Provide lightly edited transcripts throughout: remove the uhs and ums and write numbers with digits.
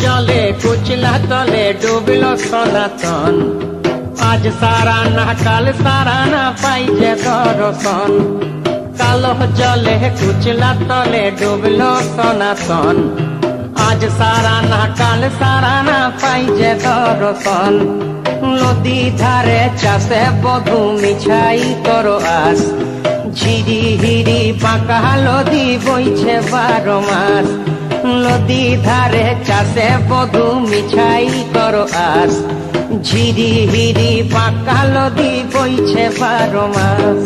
जले कुचला तले डूबलो सनातन आज सारा ना काल सारा ना पाइजे दर्शन कालो जले कुचला तले डूबलो सनातन आज सारा ना काल सारा ना पाइजे दर्शन नदी धारे चाषे बधू मिछाई करो आस झिरी हिरी बाঁকা নদী বইছে 12 মাস নদী ধারে চাষে বধু মিছাই করো আস ঝিরি হিরি বাঁকা নদী বইছে 12 মাস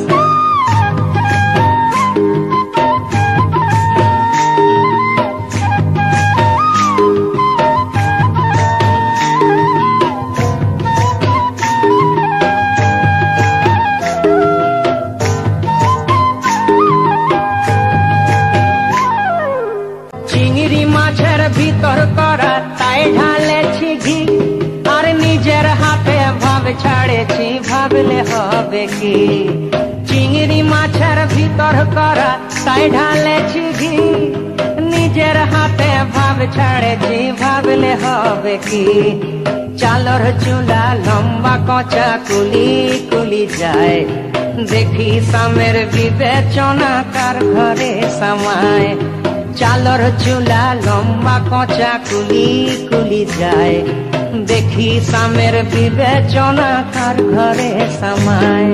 চিংড়ি মাছের ভিতর করা তাই ঢালেছি ঘি আর নিজের হাতে ভাব ছাড়েছি ভাবলে হবে কি চিংড়ি মাছের ভিতর করা তাই ঢালেছি ঘি নিজের হাতে ভাব ছাড়েছি ভাবলে হবে কি চালর চুলা লম্বা কচা কুলি কুলি যায় দেখি সামের বিবেচনা কার ঘরে সামায় চালর চুলা লম্বা কচা কুলি কুলি যায় দেখি সামের বিবেচনা কার ঘরে সামায়।